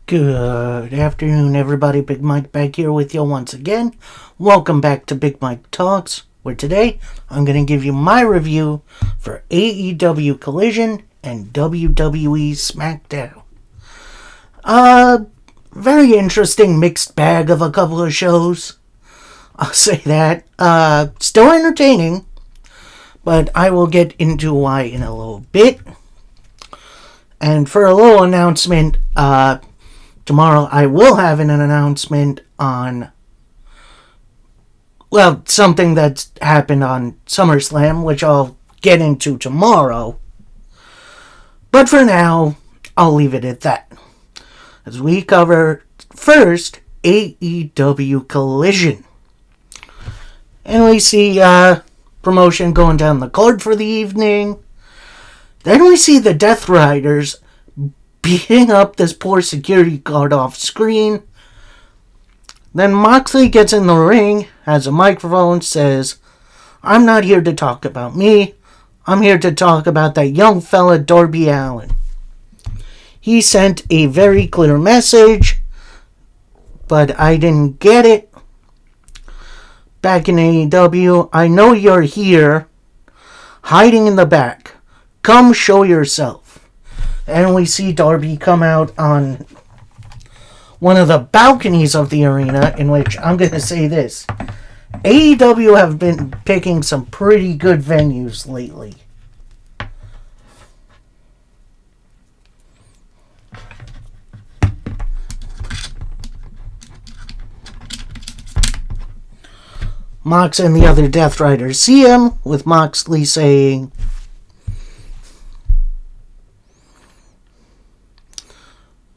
Good afternoon, everybody. Big Mike back here with you once again. Welcome back to Big Mike Talks, where today I'm going to give you my review for AEW Collision and WWE SmackDown. Very interesting mixed bag of a couple of shows. I'll say that. Still entertaining, but I will get into why in a little bit. And for a little announcement, tomorrow I will have an announcement on, something that's happened on SummerSlam, which I'll get into tomorrow. But for now, I'll leave it at that. As we cover first AEW Collision. And we see promotion going down the card for the evening. Then we see the Death Riders beating up this poor security guard off screen. Then Moxley gets in the ring, has a microphone, says, "I'm not here to talk about me. I'm here to talk about that young fella Darby Allin." He sent a very clear message, but I didn't get it. Back in AEW, I know you're here, hiding in the back. Come show yourself. And we see Darby come out on one of the balconies of the arena, in which I'm going to say this. AEW have been picking some pretty good venues lately. Mox and the other Death Riders see him, with Moxley saying,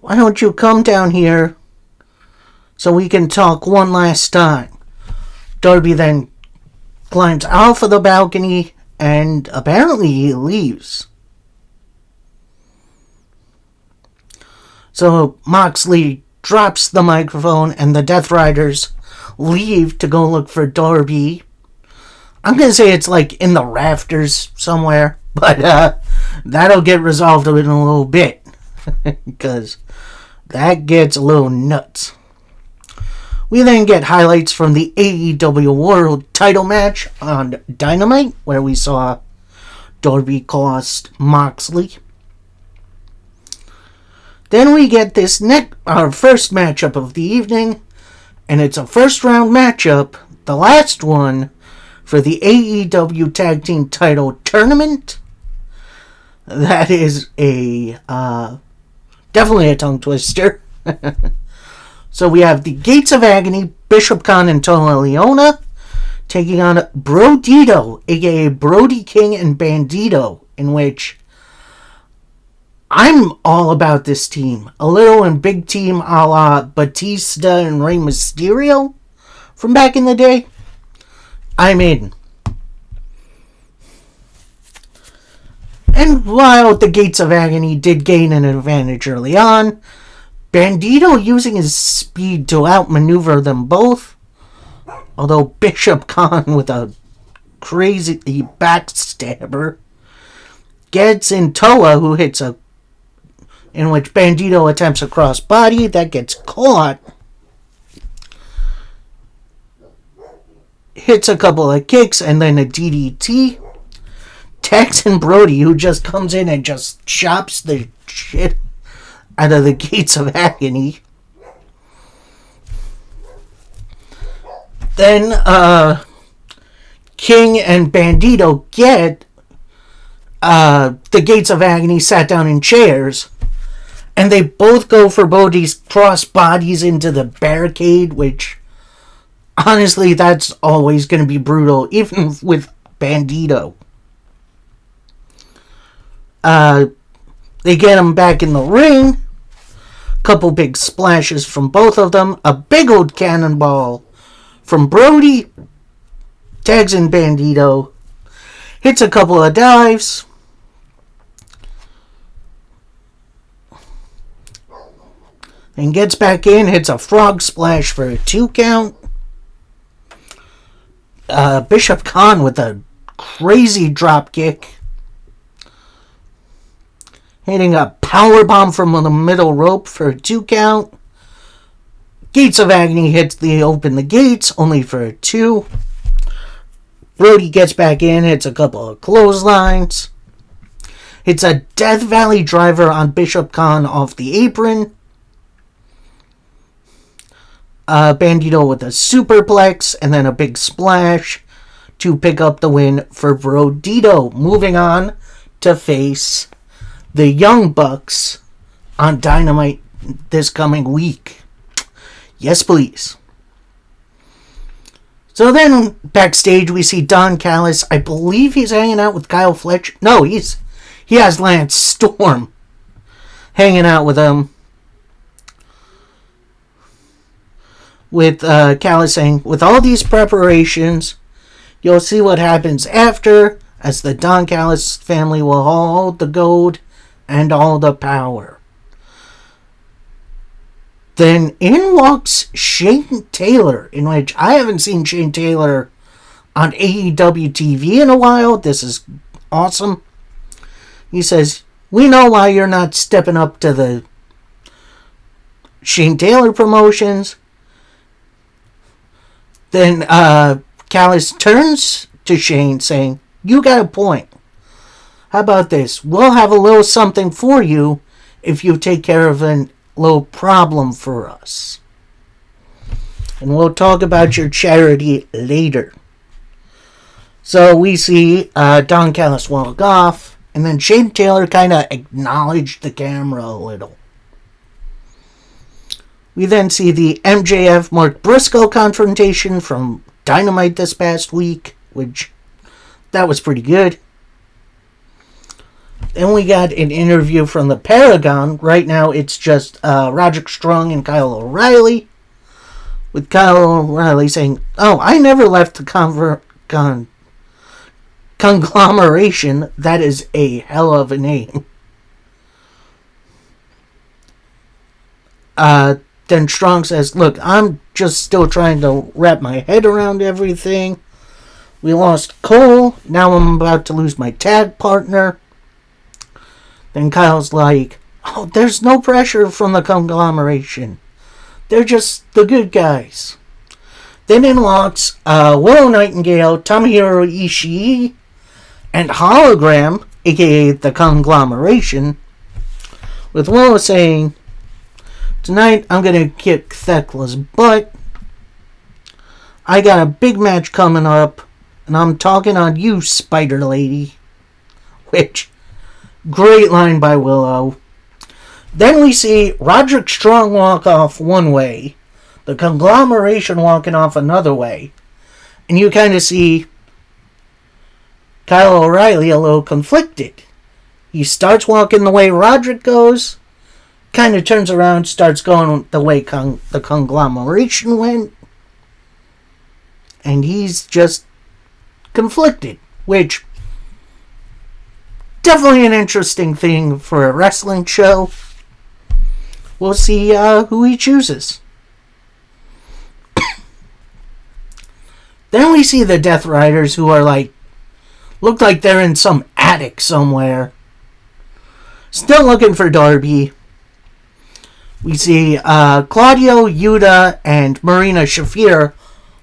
"Why don't you come down here so we can talk one last time?" Darby then climbs off of the balcony and apparently he leaves. So Moxley drops the microphone and the Death Riders leave to go look for Darby. I'm going to say it's like in the rafters somewhere, but that'll get resolved in a little bit. Because that gets a little nuts. We then get highlights from the AEW World title match on Dynamite, where we saw Darby cost Moxley. Then we get our first matchup of the evening, and it's a first round matchup, the last one for the AEW Tag Team Title Tournament. That is definitely a tongue twister. So we have the Gates of Agony, Bishop Khan and Tola Liona, taking on Brodito, aka Brody King and Bandito, in which I'm all about this team. A little and big team a la Batista and Rey Mysterio from back in the day. I'm in. And while the Gates of Agony did gain an advantage early on, Bandito using his speed to outmaneuver them both. Although Bishop Khan with a crazy backstabber gets in Toa, who hits in which Bandito attempts a crossbody that gets caught. Hits a couple of kicks and then a DDT. Tex and Brody, who just comes in and just chops the shit out of the Gates of Agony. Then King and Bandito get the Gates of Agony sat down in chairs, and they both go for Brody's cross bodies into the barricade, which honestly, that's always going to be brutal, even with Bandito. They get him back in the ring. Couple big splashes from both of them. A big old cannonball from Brody. Tags in Bandito. Hits a couple of dives. And gets back in. Hits a frog splash for a 2 count. Bishop Khan with a crazy drop kick. Hitting a Powerbomb from the middle rope for a 2 count. Gates of Agony open the gates, only for a 2. Brody gets back in, hits a couple of clotheslines. Hits a Death Valley driver on Bishop Khan off the apron. Bandito with a superplex and then a big splash to pick up the win for Brodito. Moving on to face the Young Bucks on Dynamite this coming week. Yes, please. So then, backstage, we see Don Callis. I believe he's hanging out with Kyle Fletcher. No, he has Lance Storm hanging out with him. With Callis saying, with all these preparations, you'll see what happens after, as the Don Callis family will hold the gold and all the power. Then in walks Shane Taylor, in which I haven't seen Shane Taylor on AEW TV in a while. This is awesome. He says, we know why you're not stepping up to the Shane Taylor promotions. Then Callis turns to Shane saying, you got a point. How about this? We'll have a little something for you if you take care of a little problem for us. And we'll talk about your charity later. So we see Don Callis walk off, and then Shane Taylor kind of acknowledged the camera a little. We then see the MJF Mark Briscoe confrontation from Dynamite this past week, which that was pretty good. Then we got an interview from the Paragon. Right now it's just Roderick Strong and Kyle O'Reilly. With Kyle O'Reilly saying, oh, I never left the conglomeration. That is a hell of a name. Then Strong says, look, I'm just still trying to wrap my head around everything. We lost Cole. Now I'm about to lose my tag partner. Then Kyle's like, oh, there's no pressure from the conglomeration. They're just the good guys. Then in walks Willow Nightingale, Tomohiro Ishii, and Hologram, aka the conglomeration, with Willow saying, tonight I'm going to kick Thekla's butt. I got a big match coming up, and I'm talking on you, Spider Lady. Which, great line by Willow. Then we see Roderick Strong walk off one way, the conglomeration walking off another way, and you kind of see Kyle O'Reilly a little conflicted. He starts walking the way Roderick goes, kind of turns around, starts going the way the conglomeration went, and he's just conflicted, which definitely an interesting thing for a wrestling show. We'll see who he chooses. Then we see the Death Riders, who are look like they're in some attic somewhere, still looking for Darby. We see Claudio, Yuta, and Marina Shafir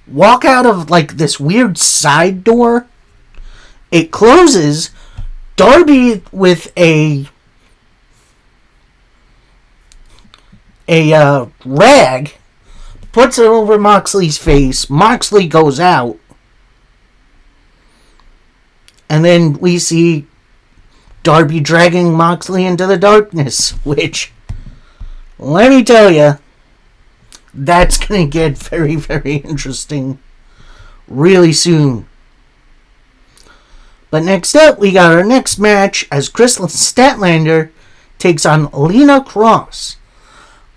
walk out of this weird side door. It closes. Darby with a rag puts it over Moxley's face. Moxley goes out. And then we see Darby dragging Moxley into the darkness, which, let me tell you, that's going to get very, very interesting really soon. But next up, we got our next match as Chris Statlander takes on Lena Cross.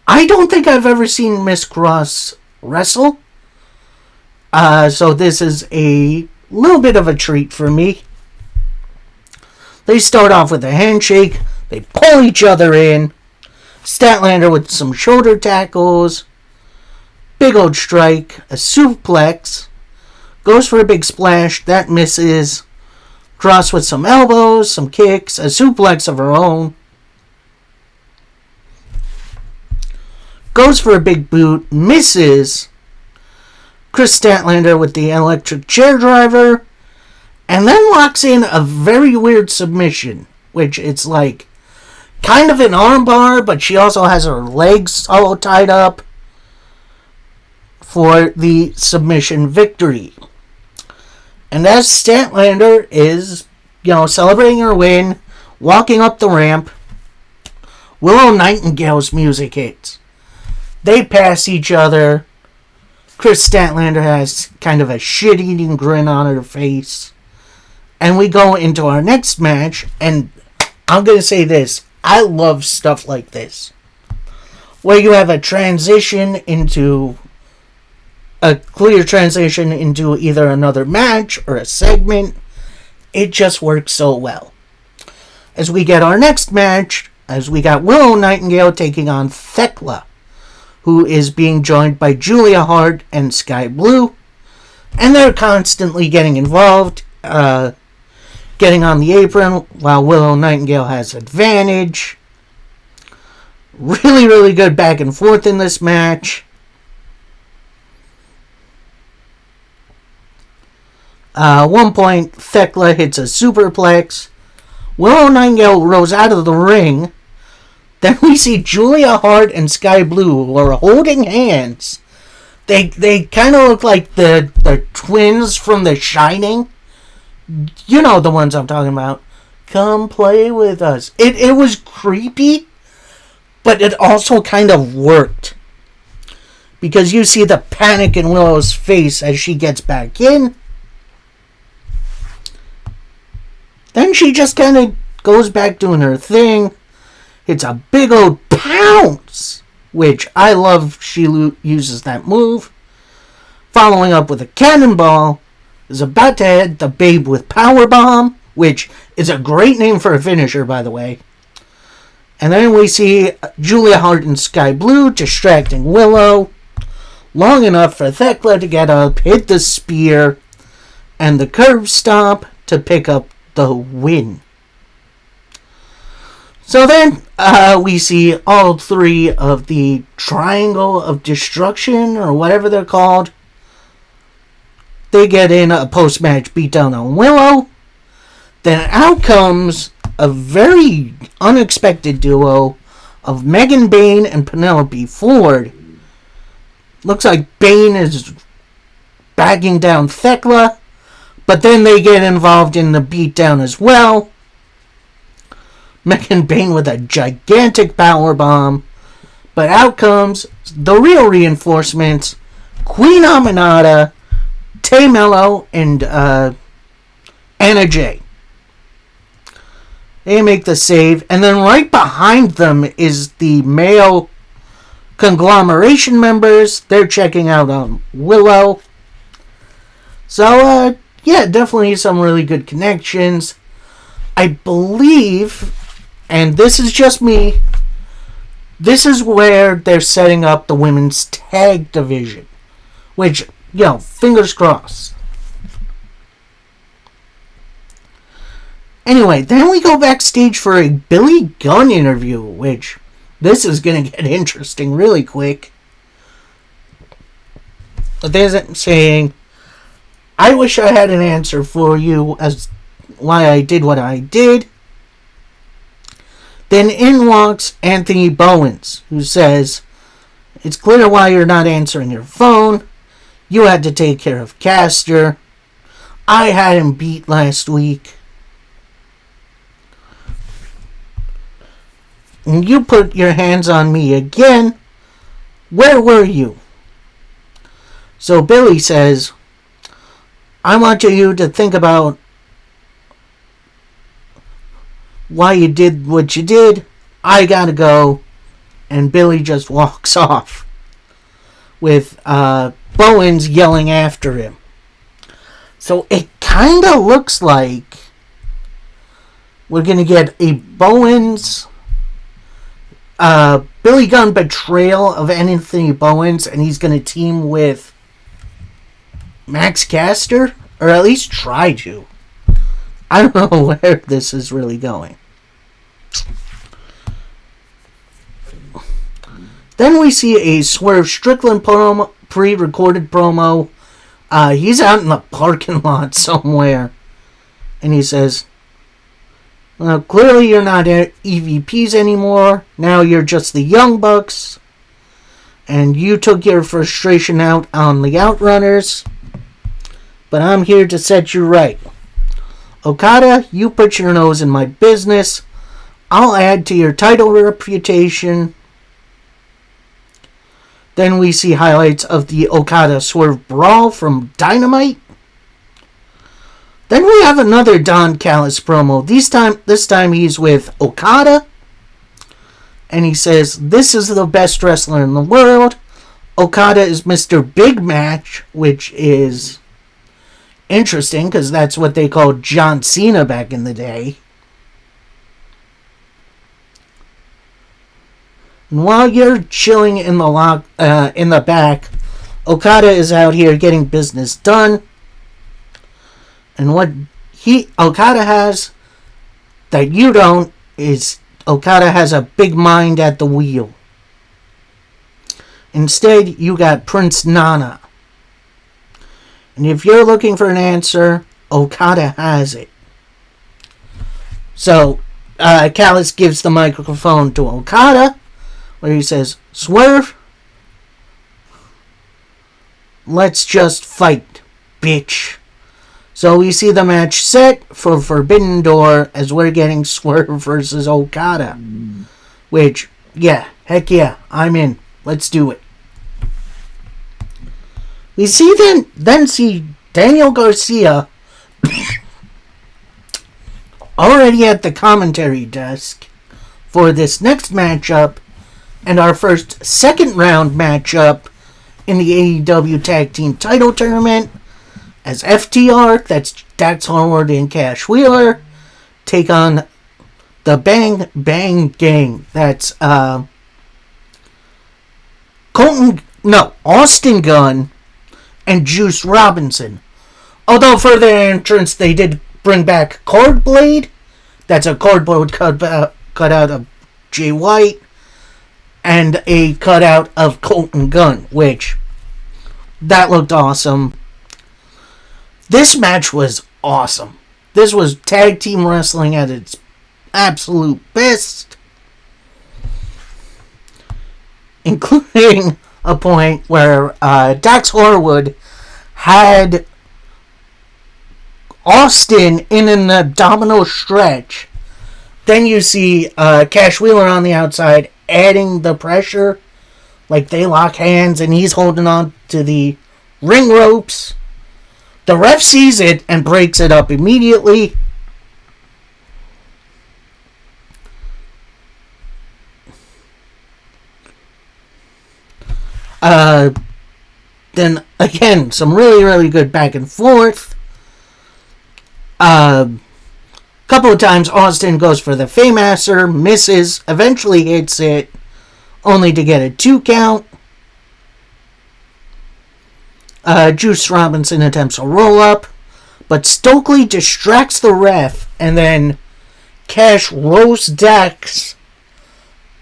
I don't think I've ever seen Miss Cross wrestle. So this is a little bit of a treat for me. They start off with a handshake. They pull each other in. Statlander with some shoulder tackles. Big old strike. A suplex. Goes for a big splash. That misses. Cross with some elbows, some kicks, a suplex of her own. goes for a big boot, misses Chris Statlander with the electric chair driver, and then locks in a very weird submission, which it's like kind of an armbar, but she also has her legs all tied up for the submission victory. And as Statlander is, celebrating her win, walking up the ramp, Willow Nightingale's music hits. They pass each other. Chris Statlander has kind of a shit-eating grin on her face. And we go into our next match, and I'm going to say this. I love stuff like this, where you have a clear transition into either another match or a segment. It just works so well. As we get our next match, as we got Willow Nightingale taking on Thekla, who is being joined by Julia Hart and Sky Blue, and they're constantly getting involved, getting on the apron while Willow Nightingale has advantage. Really, really good back and forth in this match. One point, Thekla hits a superplex. Willow Nightingale rolls out of the ring. Then we see Julia Hart and Sky Blue, who are holding hands. They kind of look like the twins from The Shining. You know the ones I'm talking about. Come play with us. It was creepy, but it also kind of worked. Because you see the panic in Willow's face as she gets back in. Then she just kind of goes back doing her thing. It's a big old pounce, which I love. She uses that move. Following up with a cannonball, is about to hit the Babe with Powerbomb, which is a great name for a finisher, by the way. And then we see Julia Hart and Sky Blue distracting Willow long enough for Thekla to get up, hit the spear, and the curve stomp to pick up the win. So then we see all three of the Triangle of Destruction, or whatever they're called. They get in a post-match beatdown on Willow. Then out comes a very unexpected duo of Megan Bayne and Penelope Ford. Looks like Bayne is bagging down Thekla, but then they get involved in the beatdown as well. Megan Bayne with a gigantic powerbomb. But out comes the real reinforcements. Queen Aminata, Tay Mello, and Anna Jay. They make the save. And then right behind them is the male conglomeration members. They're checking out on Willow. So, yeah, definitely some really good connections. I believe, and this is just me, this is where they're setting up the women's tag division. Which, fingers crossed. Anyway, then we go backstage for a Billy Gunn interview, which this is going to get interesting really quick. But there's it saying, I wish I had an answer for you as why I did what I did. Then in walks Anthony Bowens, who says, it's clear why you're not answering your phone. You had to take care of Caster. I had him beat last week. And you put your hands on me again. Where were you? So Billy says, I want you to think about why you did what you did. I gotta go. And Billy just walks off with Bowens yelling after him. So it kind of looks like we're going to get a Bowens, Billy Gunn betrayal of Anthony Bowens, and he's going to team with Max Caster, or at least try to. I don't know where this is really going. Then we see a Swerve Strickland promo, pre-recorded promo. He's out in the parking lot somewhere. And he says, well, clearly you're not EVPs anymore. Now you're just the Young Bucks. And you took your frustration out on the Outrunners. But I'm here to set you right. Okada, you put your nose in my business. I'll add to your title reputation. Then we see highlights of the Okada Swerve Brawl from Dynamite. Then we have another Don Callis promo. This time he's with Okada. And he says, this is the best wrestler in the world. Okada is Mr. Big Match, which is interesting because that's what they called John Cena back in the day. And while you're chilling in the back, Okada is out here getting business done. And what Okada has that you don't is Okada has a big mind at the wheel. Instead, you got Prince Nana. And if you're looking for an answer, Okada has it. So, Callis gives the microphone to Okada, where he says, Swerve, let's just fight, bitch. So we see the match set for Forbidden Door as we're getting Swerve versus Okada. Which, yeah, heck yeah, I'm in. Let's do it. We then see Daniel Garcia already at the commentary desk for this next matchup and our first second round matchup in the AEW Tag Team Title Tournament as FTR, that's Dax Harwood and Cash Wheeler, take on the Bang Bang Gang. That's Austin Gunn and Juice Robinson. Although for their entrance they did bring back Cardblade. That's a cardboard cutout of Jay White and a cutout of Colton Gunn, which that looked awesome. This match was awesome. This was tag team wrestling at its absolute best, including a point where Dax Harwood had Austin in an abdominal stretch. Then you see Cash Wheeler on the outside adding the pressure. Like they lock hands and he's holding on to the ring ropes. The ref sees it and breaks it up immediately. Then again, some really, really good back and forth. Couple of times Austin goes for the Faymaster, misses, eventually hits it, only to get a 2 count. Juice Robinson attempts a roll-up, but Stokely distracts the ref, and then Cash rolls Dax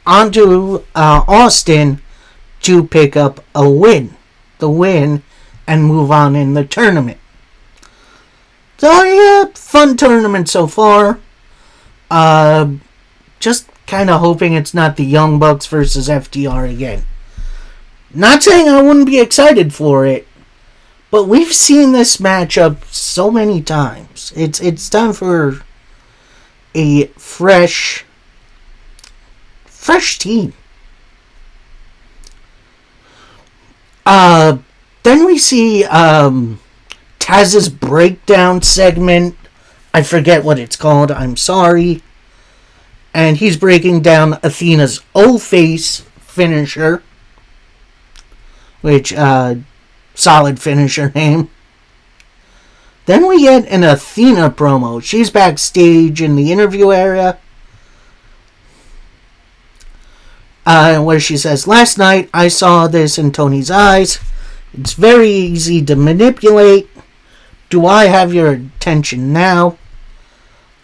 onto Austin to pick up the win, and move on in the tournament. So yeah, fun tournament so far. Just kind of hoping it's not the Young Bucks versus FTR again. Not saying I wouldn't be excited for it, but we've seen this matchup so many times. It's time for a fresh team. Then we see Taz's breakdown segment. I forget what it's called. I'm sorry. And he's breaking down Athena's O-Face finisher. Which, solid finisher name. Then we get an Athena promo. She's backstage in the interview area. Where she says, last night I saw this in Tony's eyes. It's very easy to manipulate. Do I have your attention now?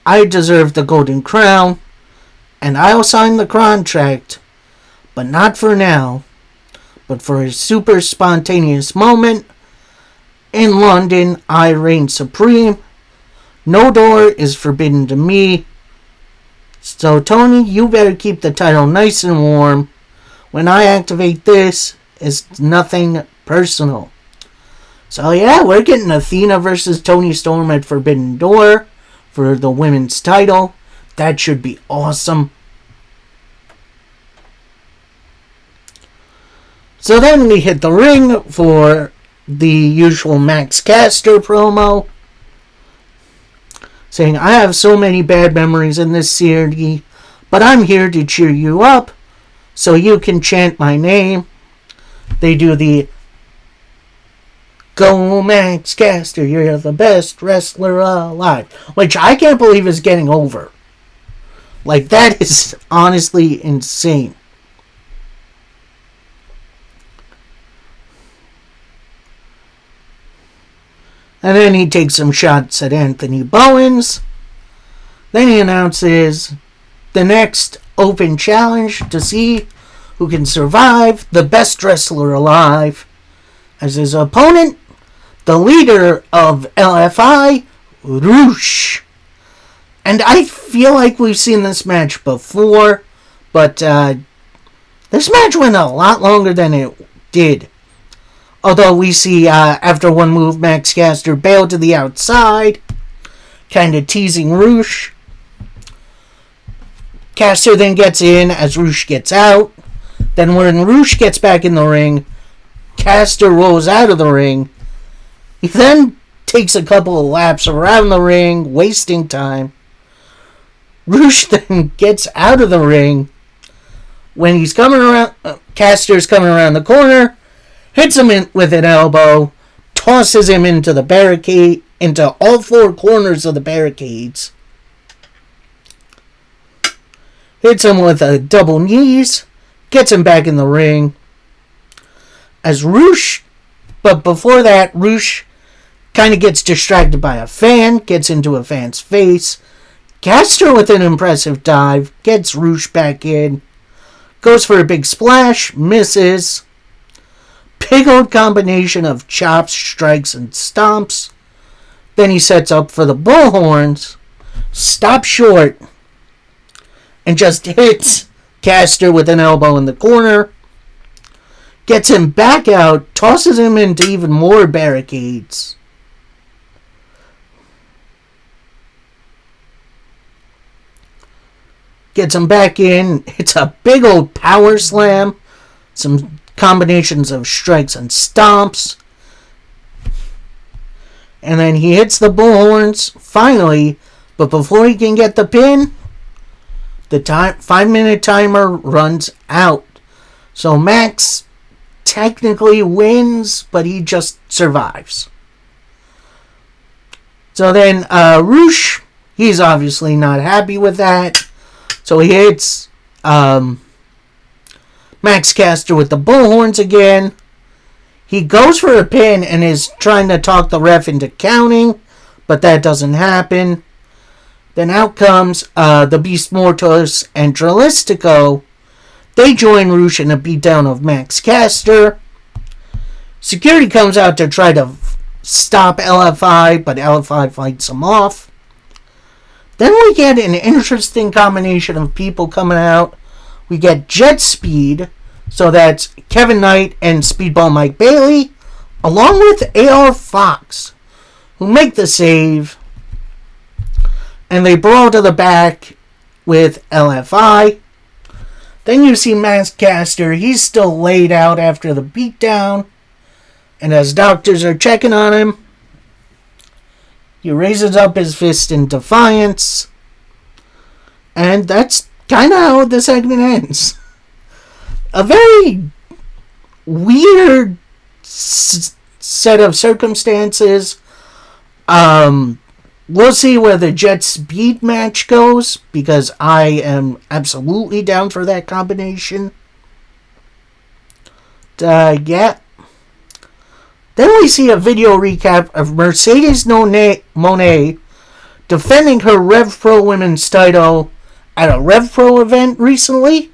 I deserve the Golden Crown, and I'll sign the contract. but not for now. But for a super spontaneous moment, in London, I reign supreme. No door is forbidden to me. So, Tony, you better keep the title nice and warm. When I activate this, it's nothing personal. So, yeah, we're getting Athena versus Toni Storm at Forbidden Door for the women's title. That should be awesome. So then we hit the ring for the usual Max Caster promo, saying, I have so many bad memories in this series, but I'm here to cheer you up so you can chant my name. They do the Go Max Caster, you're the best wrestler alive, which I can't believe is getting over. Like, that is honestly insane. And then he takes some shots at Anthony Bowens. Then he announces the next open challenge to see who can survive the best wrestler alive. As his opponent, the leader of LFI, Rush. And I feel like we've seen this match before, but this match went a lot longer than it did. Although we see after one move, Max Caster bailed to the outside, kind of teasing Rush. Caster then gets in as Rush gets out. Then when Rush gets back in the ring, Caster rolls out of the ring. He then takes a couple of laps around the ring, wasting time. Rush then gets out of the ring. When he's coming around, Caster's coming around the corner, hits him with an elbow, tosses him into the barricade, into all four corners of the barricades. Hits him with a double knees, gets him back in the ring. As Rush, but before that, Rush kind of gets distracted by a fan, gets into a fan's face. Caster with an impressive dive, gets Rush back in, goes for a big splash, misses. Big old combination of chops, strikes, and stomps. Then he sets up for the bullhorns, stops short, and just hits Caster with an elbow in the corner. Gets him back out, tosses him into even more barricades. Gets him back in, hits a big old power slam, some combinations of strikes and stomps. And then he hits the bullhorns, finally, but before he can get the pin, the 5-minute timer runs out. So Max technically wins, but he just survives. So then Rush, he's obviously not happy with that. So he hits Max Caster with the bullhorns again. He goes for a pin and is trying to talk the ref into counting, but that doesn't happen. Then out comes the Beast Mortos and Dralistico. They join Rush in a beatdown of Max Caster. Security comes out to try to stop LFI, but LFI fights them off. Then we get an interesting combination of people coming out. We get Jet Speed, so that's Kevin Knight and Speedball Mike Bailey, along with AR Fox, who make the save. And they brawl to the back with LFI. Then you see Max Caster. He's still laid out after the beatdown. And as doctors are checking on him, he raises up his fist in defiance. And that's kind of how the segment ends. A very weird set of circumstances. We'll see where the Jet Speed match goes, because I am absolutely down for that combination. Yeah. Then we see a video recap of Mercedes Moné defending her Rev Pro Women's title at a Rev Pro event recently.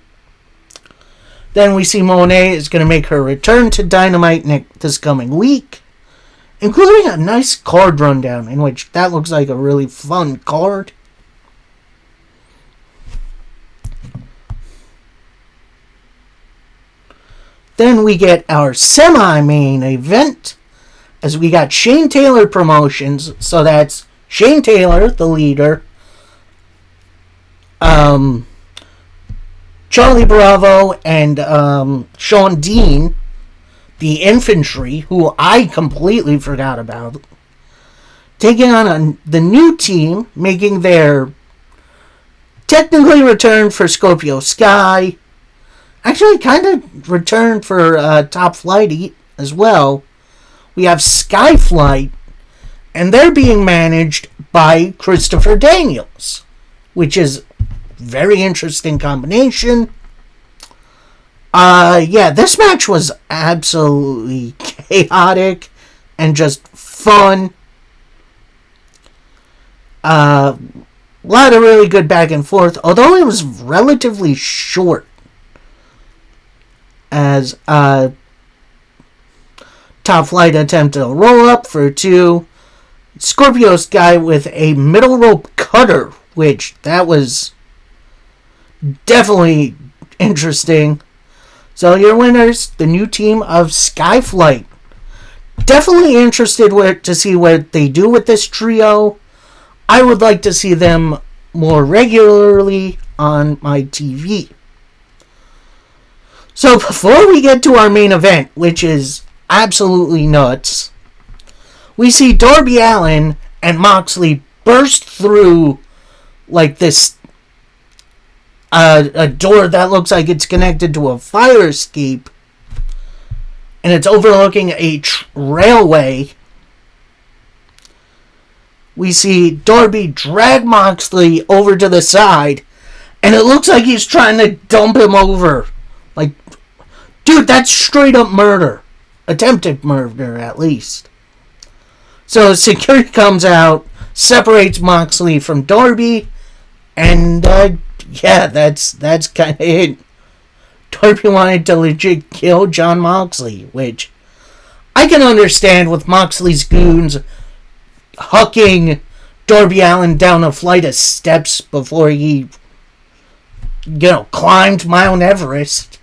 Then we see Monet is going to make her return to Dynamite this coming week, including a nice card rundown, in which that looks like a really fun card. Then we get our semi-main event, as we got Shane Taylor Promotions, so that's Shane Taylor, the leader, Charlie Bravo, and Sean Dean, the infantry, who I completely forgot about, taking on the new team, making their technically return for Scorpio Sky. Actually, kind of return for Top Flight as well. We have Skyflight, and they're being managed by Christopher Daniels, which is very interesting combination. This match was absolutely chaotic and just fun. A lot of really good back and forth, although it was relatively short. As Top Flight attempted a roll up for 2. Scorpio Sky with a middle rope cutter, which that was definitely interesting. So your winners, the new team of Skyflight. Definitely interested to see what they do with this trio. I would like to see them more regularly on my TV. So before we get to our main event, which is absolutely nuts, we see Darby Allin and Moxley burst through like this a door that looks like it's connected to a fire escape, and it's overlooking a railway. We see Darby drag Moxley over to the side, and it looks like he's trying to dump him over. Like, dude, that's straight up murder. Attempted murder, at least. So security comes out, separates Moxley from Darby, and that's kind of it. Darby wanted to legit kill Jon Moxley, which I can understand with Moxley's goons hucking Darby Allin down a flight of steps before he, climbed Mount Everest,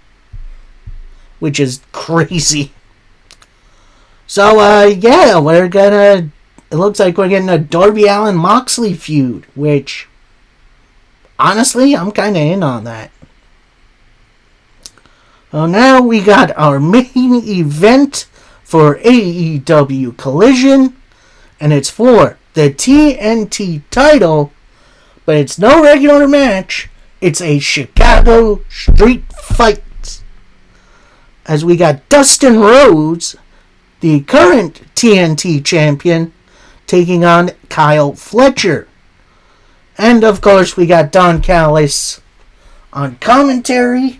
which is crazy. So, it looks like we're getting a Darby Allin Moxley feud, which, honestly, I'm kind of in on that. So now we got our main event for AEW Collision, and it's for the TNT title, but it's no regular match. It's a Chicago Street Fight. As we got Dustin Rhodes, the current TNT champion, taking on Kyle Fletcher. And of course we got Don Callis on commentary.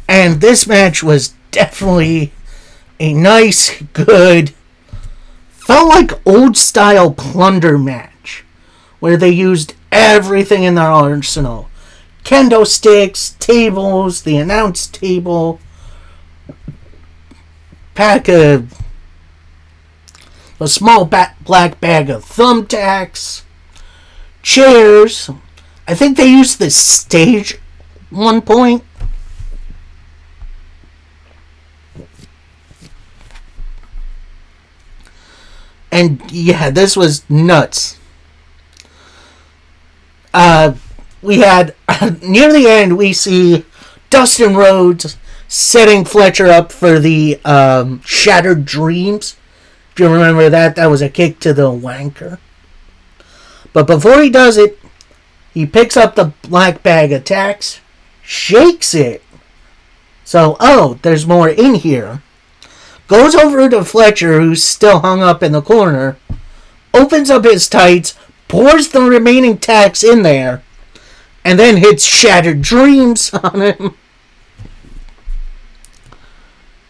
And this match was definitely a nice, good, felt like old style plunder match, where they used everything in their arsenal. Kendo sticks, tables, the announce table, a small black bag of thumbtacks, chairs. I think they used the stage at one point. And yeah, this was nuts. We had, near the end, we see Dustin Rhodes setting Fletcher up for the Shattered Dreams. If you remember that was a kick to the wanker. But before he does it, he picks up the black bag of tacks, shakes it. So, there's more in here. Goes over to Fletcher, who's still hung up in the corner, opens up his tights, pours the remaining tacks in there, and then hits Shattered Dreams on him.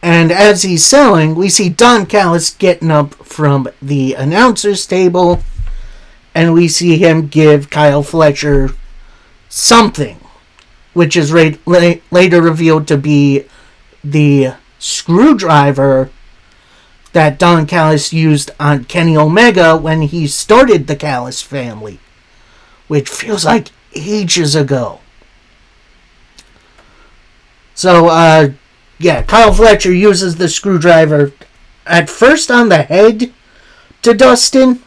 And as he's selling, we see Don Callis getting up from the announcer's table, and we see him give Kyle Fletcher something, which is later revealed to be the screwdriver that Don Callis used on Kenny Omega when he started the Callis family, which feels like ages ago. So, Kyle Fletcher uses the screwdriver at first on the head to Dustin.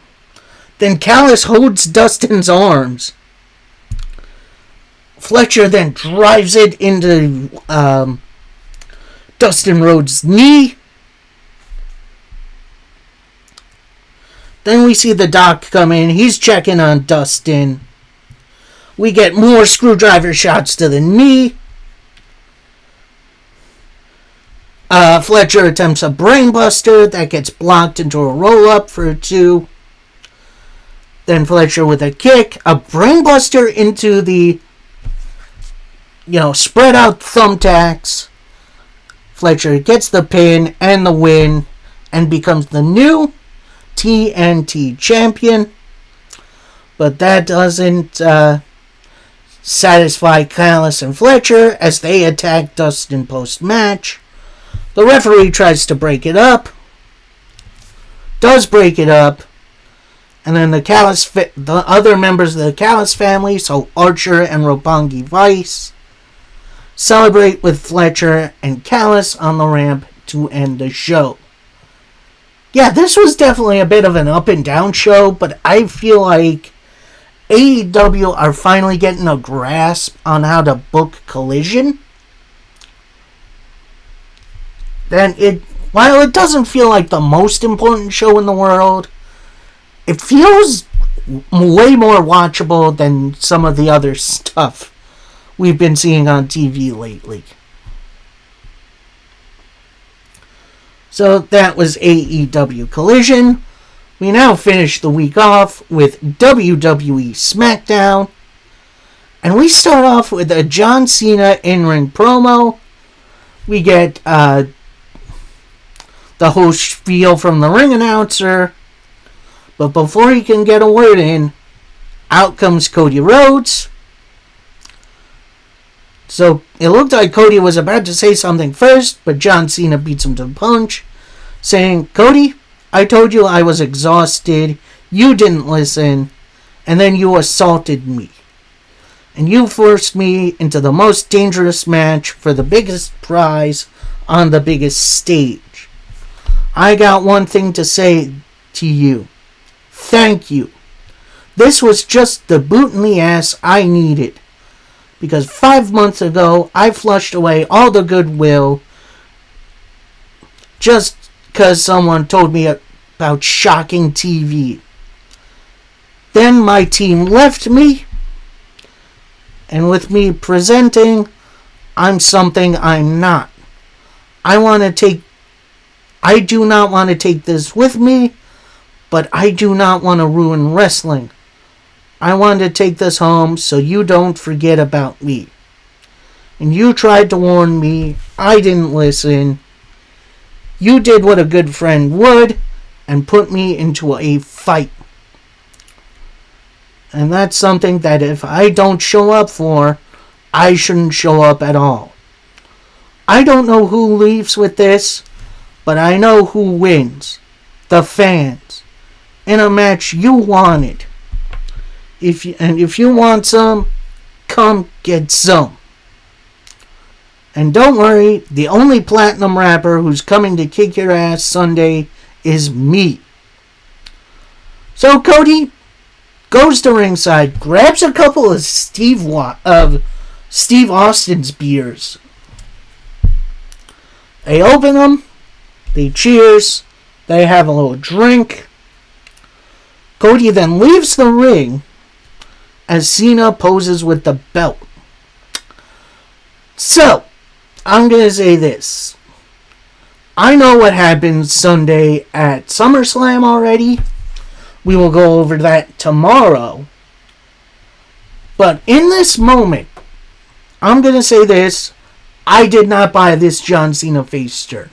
Then Callis holds Dustin's arms. Fletcher then drives it into Dustin Rhodes' knee. Then we see the doc come in. He's checking on Dustin. We get more screwdriver shots to the knee. Fletcher attempts a brainbuster that gets blocked into a roll-up for a 2. Then Fletcher with a kick, a brainbuster into the, spread out thumbtacks. Fletcher gets the pin and the win and becomes the new TNT champion. But that doesn't satisfy Callis and Fletcher as they attack Dustin post-match. The referee tries to break it up. Does break it up. And then the other members of the Callis family, so Archer and Roppongi Vice, celebrate with Fletcher and Callis on the ramp to end the show. Yeah, this was definitely a bit of an up and down show, but I feel like AEW are finally getting a grasp on how to book Collision. While it doesn't feel like the most important show in the world, it feels way more watchable than some of the other stuff we've been seeing on TV lately. So that was AEW Collision. We now finish the week off with WWE SmackDown. And we start off with a John Cena in-ring promo. We get the whole spiel from the ring announcer. But before he can get a word in, out comes Cody Rhodes. So it looked like Cody was about to say something first, but John Cena beats him to the punch, saying, "Cody, I told you I was exhausted. You didn't listen, and then you assaulted me. And you forced me into the most dangerous match for the biggest prize on the biggest stage. I got one thing to say to you. Thank you. This was just the boot in the ass I needed. Because 5 months ago, I flushed away all the goodwill just because someone told me about shocking TV. Then my team left me, and with me presenting, I'm something I'm not. I do not want to take this with me, but I do not want to ruin wrestling. I want to take this home so you don't forget about me. And you tried to warn me. I didn't listen. You did what a good friend would and put me into a fight. And that's something that if I don't show up for, I shouldn't show up at all. I don't know who leaves with this, but I know who wins. The fans. In a match you wanted. If you want some, come get some. And don't worry, the only platinum rapper who's coming to kick your ass Sunday is me." So Cody goes to ringside, grabs a couple of Steve Austin's beers. They open them, they cheers, they have a little drink. Cody then leaves the ring as Cena poses with the belt. So, I'm going to say this. I know what happened Sunday at SummerSlam already. We will go over that tomorrow. But in this moment, I'm going to say this. I did not buy this John Cena face turn.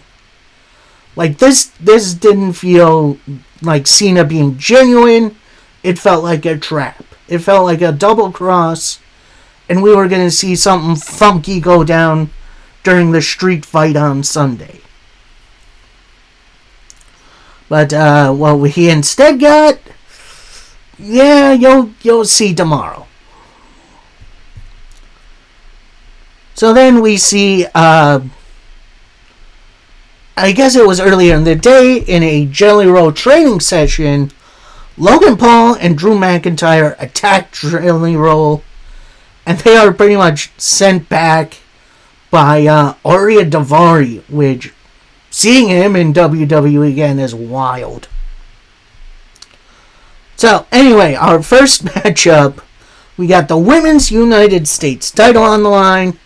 Like, this didn't feel like Cena being genuine. It felt like a trap. It felt like a double cross, and we were going to see something funky go down during the street fight on Sunday. But what he instead got, yeah, you'll see tomorrow. So then we see, I guess it was earlier in the day, in a Jelly Roll training session, Logan Paul and Drew McIntyre attack Jelly Roll, and they are pretty much sent back by Ariya Daivari, which, seeing him in WWE again is wild. So, anyway, our first matchup, we got the Women's United States title on the line,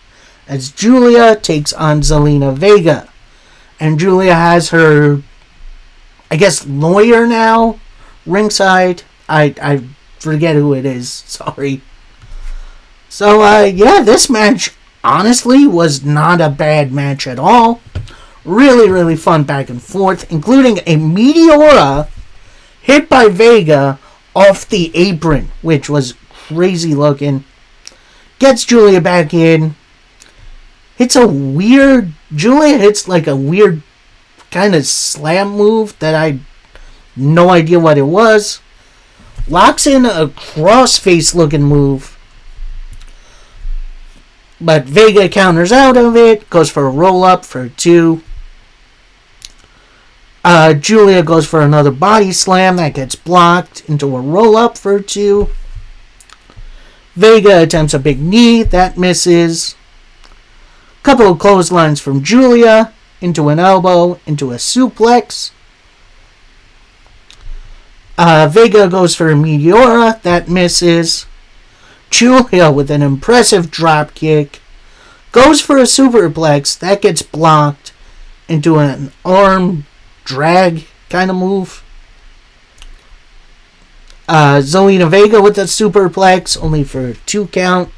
as Julia takes on Zelina Vega. And Julia has her, I guess, lawyer now, ringside. I forget who it is, sorry. So, yeah, this match, honestly, was not a bad match at all. Really, really fun back and forth, including a Meteora hit by Vega off the apron, which was crazy looking. Gets Julia back in. Julia hits like a weird kind of slam move that I no idea what it was. Locks in a crossface looking move. But Vega counters out of it, goes for a roll up for 2. Julia goes for another body slam that gets blocked into a roll up for 2. Vega attempts a big knee that misses. Couple of clotheslines from Julia into an elbow, into a suplex. Vega goes for a Meteora that misses. Julia with an impressive drop kick goes for a superplex that gets blocked into an arm drag kind of move. Zelina Vega with a superplex, only for a 2 count.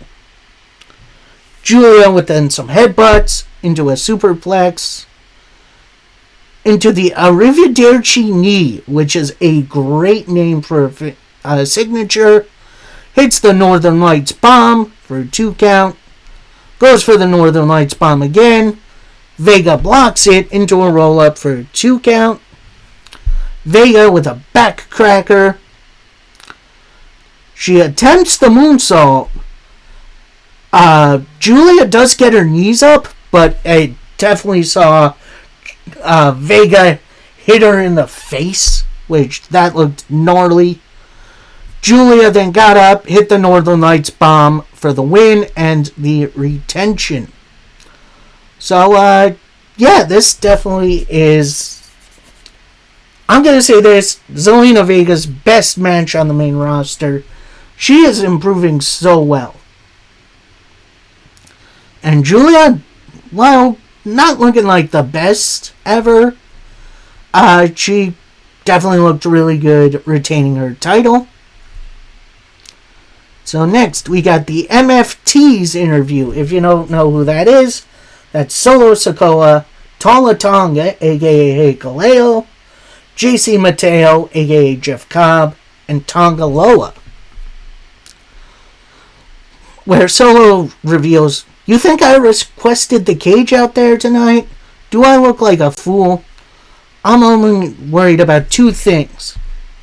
Julia with then some headbutts into a superplex. Into the Arrivederci knee, which is a great name for a signature. Hits the Northern Lights bomb for a 2 count. Goes for the Northern Lights bomb again. Vega blocks it into a roll up for a 2 count. Vega with a back cracker. She attempts the moonsault. Julia does get her knees up, but I definitely saw Vega hit her in the face, which that looked gnarly. Julia then got up, hit the Northern Lights bomb for the win and the retention. So, yeah, this definitely is, I'm going to say this, Zelina Vega's best match on the main roster. She is improving so well. And Julia, well, not looking like the best ever. She definitely looked really good retaining her title. So next, we got the MFT's interview. If you don't know who that is, that's Solo Sikoa, Tala Tonga, a.k.a. Kaleo, JC Mateo, a.k.a. Jeff Cobb, and Tonga Loa. Where Solo reveals, "You think I requested the cage out there tonight? Do I look like a fool? I'm only worried about 2 things.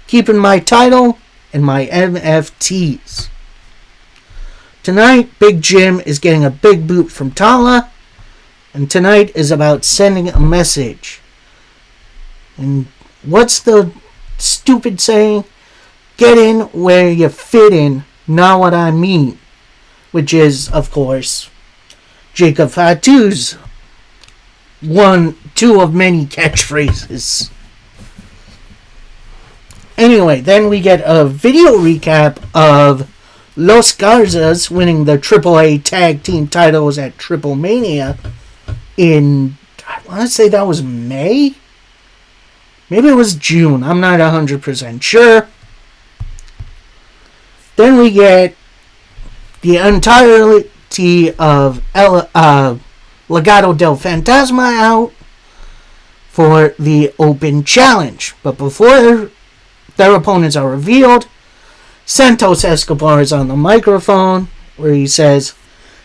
Keeping my title and my MFTs. Tonight, Big Jim is getting a big boot from Tala, and tonight is about sending a message. And what's the stupid saying? Get in where you fit in, not what I mean." Which is, of course, Jacob Fatu's 2 of many catchphrases. Anyway, then we get a video recap of Los Garzas winning the AAA Tag Team titles at Triple Mania in, I want to say that was May? Maybe it was June. I'm not 100% sure. Then we get the entirety of Legado del Fantasma out. for the Open Challenge. But before their opponents are revealed, Santos Escobar is on the microphone where he says,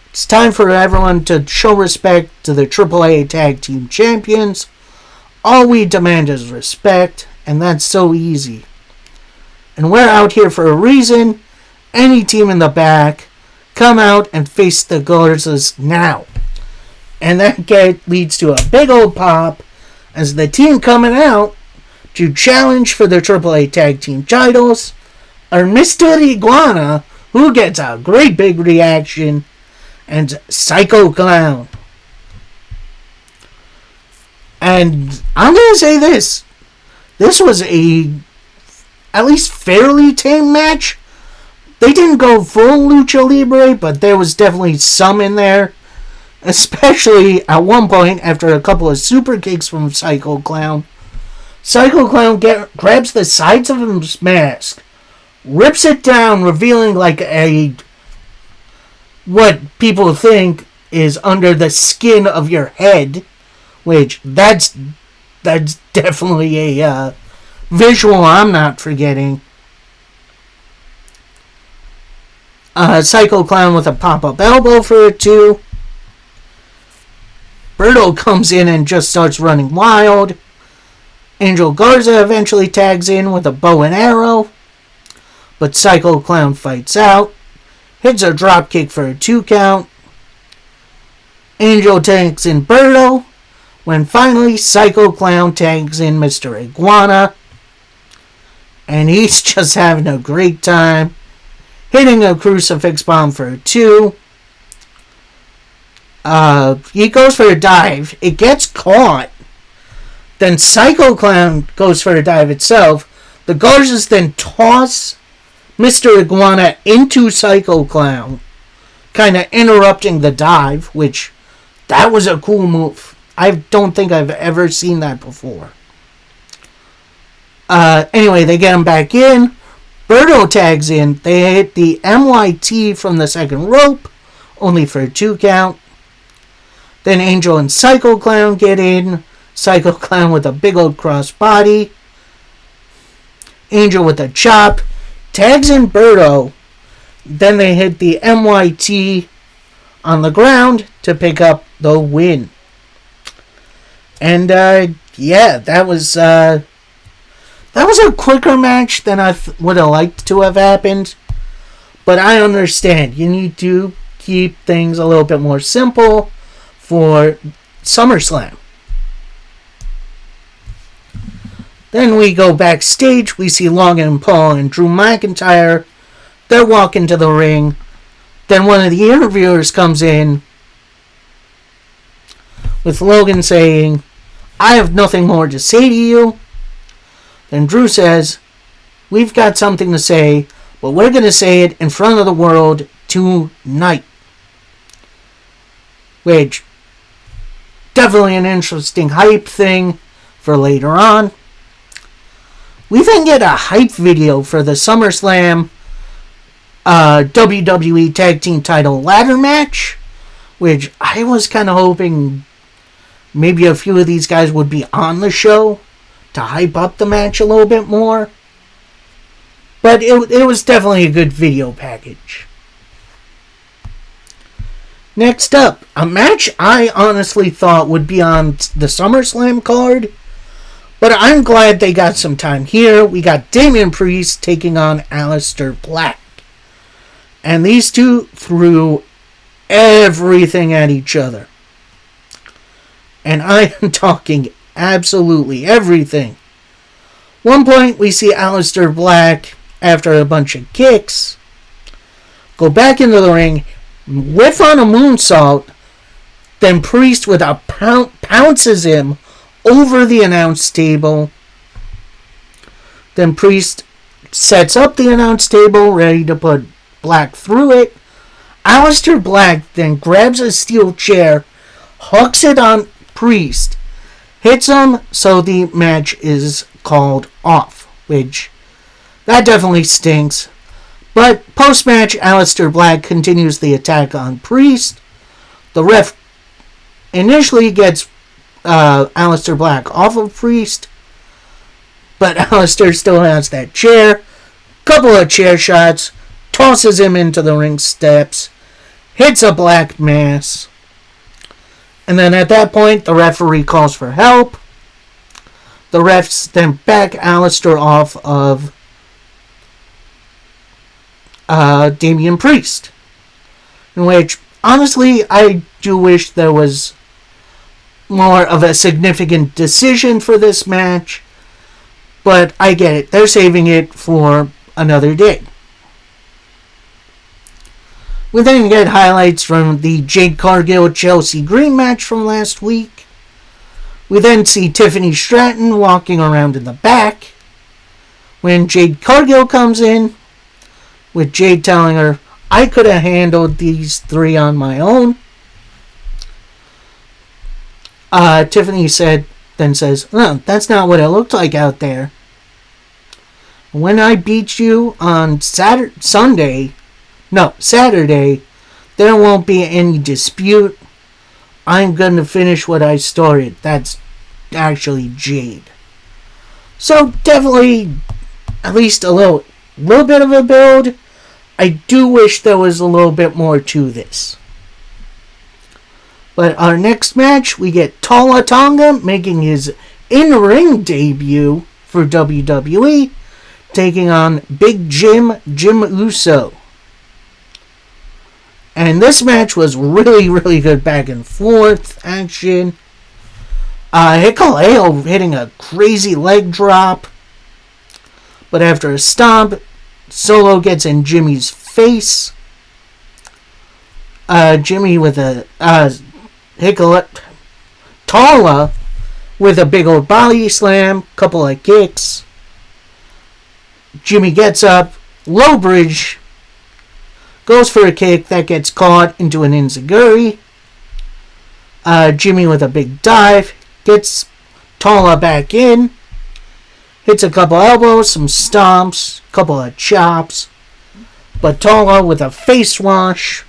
"It's time for everyone to show respect to the AAA Tag Team Champions. All we demand is respect, and that's so easy. And we're out here for a reason. Any team in the back, come out and face the Garzas now." And that leads to a big old pop as the team coming out to challenge for the AAA Tag Team titles are Mr. Iguana, who gets a great big reaction, and Psycho Clown. And I'm going to say this. This was a at least fairly tame match. They didn't go full Lucha Libre, but there was definitely some in there. Especially at one point after a couple of super kicks from Psycho Clown. Psycho Clown grabs the sides of his mask, rips it down, revealing like what people think is under the skin of your head, which that's definitely a visual I'm not forgetting. Psycho Clown with a pop-up elbow for it too. Berto comes in and just starts running wild. Angel Garza eventually tags in with a bow and arrow, but Psycho Clown fights out, hits a dropkick for a 2 count. Angel tags in Berto, when finally Psycho Clown tags in Mr. Iguana, and he's just having a great time, hitting a crucifix bomb for a 2. He goes for a dive. It gets caught. Then Psycho Clown goes for a dive itself. The Garzas then toss Mr. Iguana into Psycho Clown, kind of interrupting the dive, which that was a cool move. I don't think I've ever seen that before. Anyway, they get him back in. Berto tags in. They hit the MYT from the second rope, only for a 2 count. Then Angel and Psycho Clown get in. Psycho Clown with a big old cross body. Angel with a chop. Tags in Berto. Then they hit the MYT on the ground to pick up the win. And, yeah, that was a quicker match than I would have liked to have happened. But I understand. You need to keep things a little bit more simple for SummerSlam. Then we go backstage. We see Logan Paul and Drew McIntyre. They're walking to the ring. Then one of the interviewers comes in with Logan saying, "I have nothing more to say to you." Then Drew says, "We've got something to say, but we're going to say it in front of the world tonight." Which, definitely an interesting hype thing for later on. We then get a hype video for the SummerSlam WWE Tag Team Title ladder match, which I was kind of hoping maybe a few of these guys would be on the show to hype up the match a little bit more. But it was definitely a good video package. Next up, a match I honestly thought would be on the SummerSlam card, but I'm glad they got some time here. We got Damian Priest taking on Aleister Black. And these two threw everything at each other. And I am talking absolutely everything. One point we see Aleister Black, after a bunch of kicks, go back into the ring, whiff on a moonsault, then Priest with a pounces him over the announce table. Then Priest sets up the announce table, ready to put Black through it. Aleister Black then grabs a steel chair, hooks it on Priest, hits him, so the match is called off, which that definitely stinks. But post-match, Aleister Black continues the attack on Priest. The ref initially gets Aleister Black off of Priest. But Aleister still has that chair. Couple of chair shots. Tosses him into the ring steps. Hits a Black Mass. And then at that point, the referee calls for help. The refs then back Aleister off of Damian Priest. In which, honestly, I do wish there was more of a significant decision for this match. But I get it. They're saving it for another day. We then get highlights from the Jade Cargill-Chelsea Green match from last week. We then see Tiffany Stratton walking around in the back when Jade Cargill comes in, with Jade telling her, I could have handled these three on my own. Tiffany then says, oh, that's not what it looked like out there. When I beat you on Saturday, there won't be any dispute. I'm going to finish what I started. That's actually Jade. So definitely at least a little bit of a build. I do wish there was a little bit more to this. But our next match, we get Tama Tonga making his in-ring debut for WWE, taking on Big Jim Uso. And this match was really, really good back and forth action. Hikuleo hitting a crazy leg drop. But after a stomp, Solo gets in Jimmy's face. Jimmy with a Tala with a big old body slam, couple of kicks. Jimmy gets up, low bridge, goes for a kick that gets caught into an enziguri. Jimmy with a big dive, gets Tala back in, hits a couple elbows, some stomps, couple of chops, but Tala with a face wash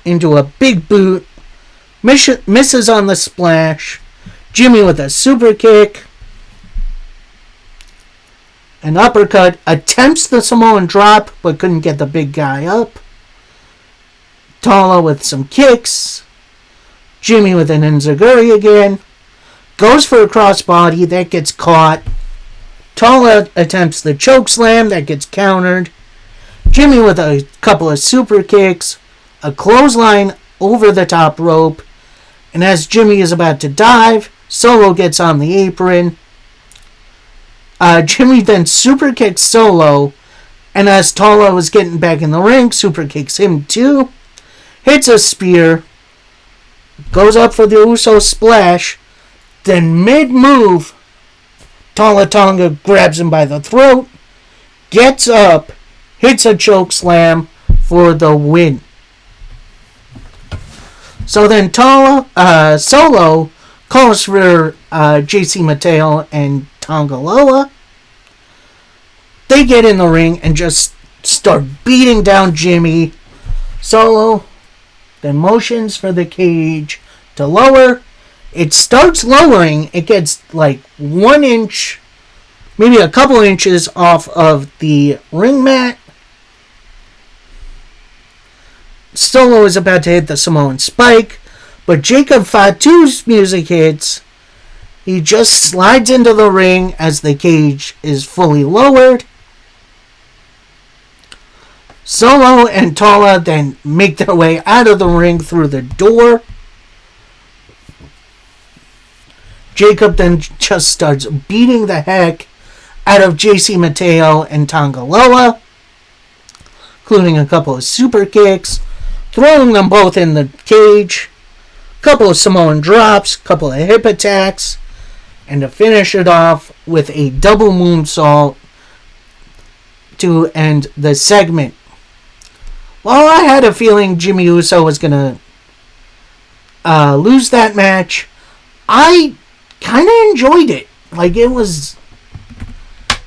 into a big boot, misses on the splash. Jimmy with a super kick, an uppercut, attempts the Samoan drop, but couldn't get the big guy up. Tala with some kicks. Jimmy with an enziguri again. Goes for a crossbody, that gets caught. Tala attempts the choke slam, that gets countered. Jimmy with a couple of super kicks. A clothesline over the top rope. And as Jimmy is about to dive, Solo gets on the apron. Jimmy then super kicks Solo, and as Tala was getting back in the ring, super kicks him too. Hits a spear, goes up for the Uso splash, then mid-move, Tama Tonga grabs him by the throat, gets up, hits a choke slam for the win. So then Solo calls for JC Mateo and Tonga Loa. They get in the ring and just start beating down Jimmy. Solo then motions for the cage to lower. It starts lowering. It gets like 1 inch, maybe a couple inches off of the ring mat. Solo is about to hit the Samoan spike, but Jacob Fatu's music hits. He just slides into the ring as the cage is fully lowered. Solo and Tala then make their way out of the ring through the door. Jacob then just starts beating the heck out of JC Mateo and Tonga Loa, including a couple of super kicks, throwing them both in the cage, couple of Samoan drops, couple of hip attacks, and to finish it off with a double moonsault to end the segment. While I had a feeling Jimmy Uso was going to lose that match, I kind of enjoyed it. Like, it was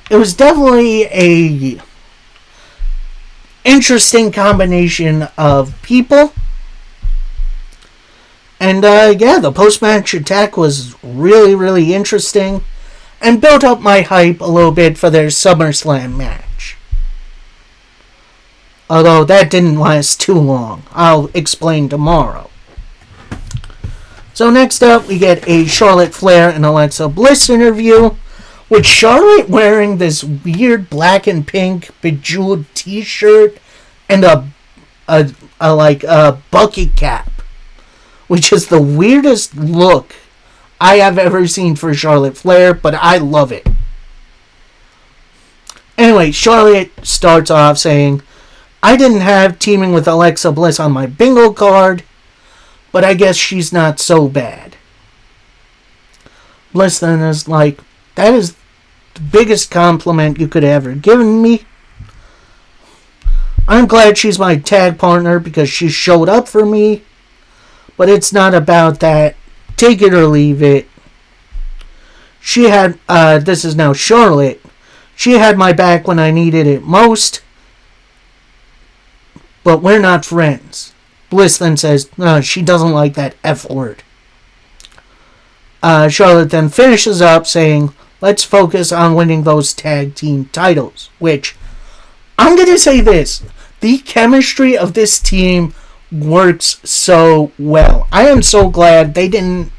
definitely a interesting combination of people. And yeah, the post-match attack was really, really interesting and built up my hype a little bit for their SummerSlam match. Although that didn't last too long. I'll explain tomorrow. So next up, we get a Charlotte Flair and Alexa Bliss interview, with Charlotte wearing this weird black and pink bejeweled t-shirt and a bucket cap, which is the weirdest look I have ever seen for Charlotte Flair, but I love it. Anyway, Charlotte starts off saying, I didn't have teaming with Alexa Bliss on my bingo card, but I guess she's not so bad. Bliss then is like, that is the biggest compliment you could have ever given me. I'm glad she's my tag partner because she showed up for me, but it's not about that. Take it or leave it. She had, this is now Charlotte. She had my back when I needed it most, but we're not friends. Bliss then says, no, she doesn't like that F word. Charlotte then finishes up saying, let's focus on winning those tag team titles, which, I'm going to say this, the chemistry of this team works so well. I am so glad they didn't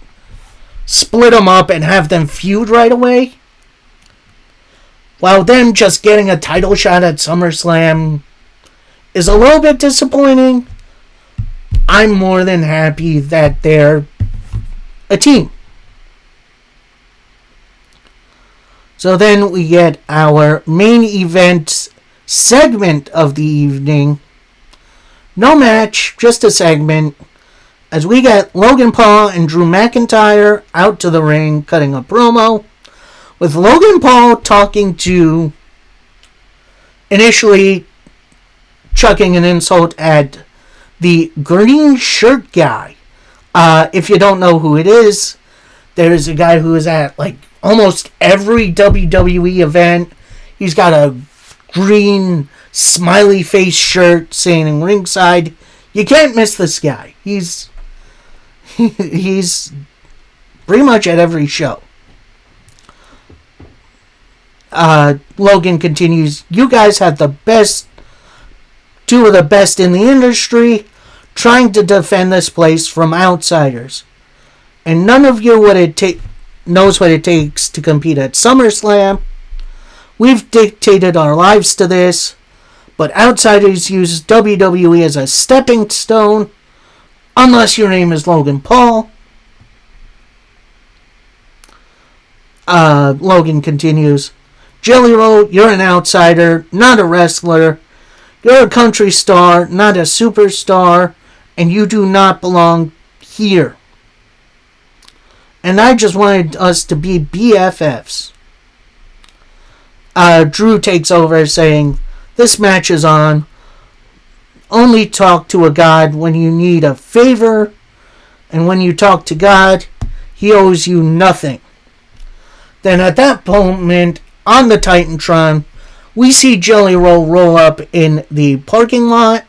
split them up and have them feud right away. While them just getting a title shot at SummerSlam is a little bit disappointing, I'm more than happy that they're a team. So then we get our main event segment of the evening. No match, just a segment, as we get Logan Paul and Drew McIntyre out to the ring cutting a promo, with Logan Paul talking to, initially chucking an insult at the green shirt guy. If you don't know who it is, there's a guy who is at like almost every WWE event. He's got a green smiley face shirt saying ringside. You can't miss this guy. He's pretty much at every show. Logan continues, you guys have the best, two of the best in the industry, trying to defend this place from outsiders. And none of you knows what it takes to compete at SummerSlam. We've dictated our lives to this, but outsiders use WWE as a stepping stone, unless your name is Logan Paul. Logan continues, Jelly Roll, you're an outsider, not a wrestler. You're a country star, not a superstar, and you do not belong here. And I just wanted us to be BFFs. Drew takes over saying, this match is on. Only talk to a god when you need a favor, and when you talk to God, he owes you nothing. Then at that moment, on the Titantron, we see Jelly roll up in the parking lot.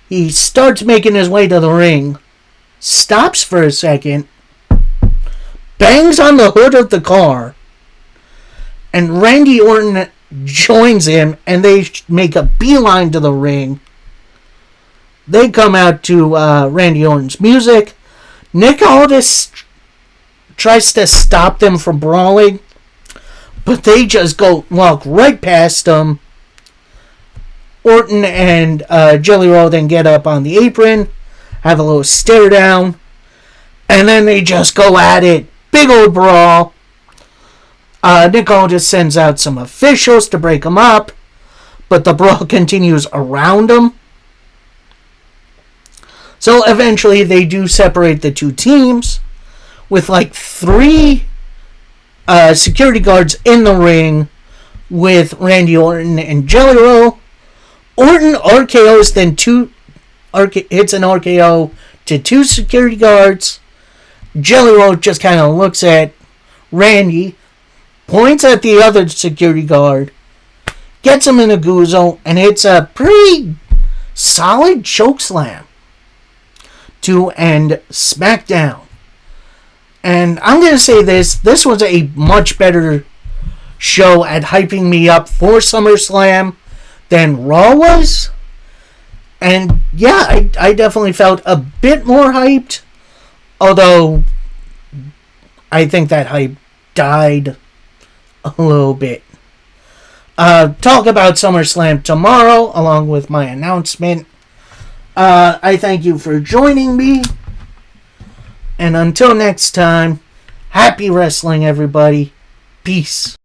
He starts making his way to the ring, stops for a second, bangs on the hood of the car, and Randy Orton joins him, and they make a beeline to the ring. They come out to Randy Orton's music. Nick Aldis tries to stop them from brawling, but they just walk right past them. Orton and Jelly Roll then get up on the apron, have a little stare down, and then they just go at it. Big old brawl. Nick Aldis sends out some officials to break them up, but the brawl continues around them. So eventually they do separate the two teams, with like 3 security guards in the ring with Randy Orton and Jelly Roll. Orton RKOs, then hits an RKO to 2 security guards. Jelly Roll just kind of looks at Randy, points at the other security guard, gets him in a goozle, and hits a pretty solid chokeslam to end SmackDown. And I'm going to say this was a much better show at hyping me up for SummerSlam than Raw was. And yeah, I definitely felt a bit more hyped. Although, I think that hype died a little bit. Talk about SummerSlam tomorrow, along with my announcement. I thank you for joining me. And until next time, happy wrestling, everybody. Peace.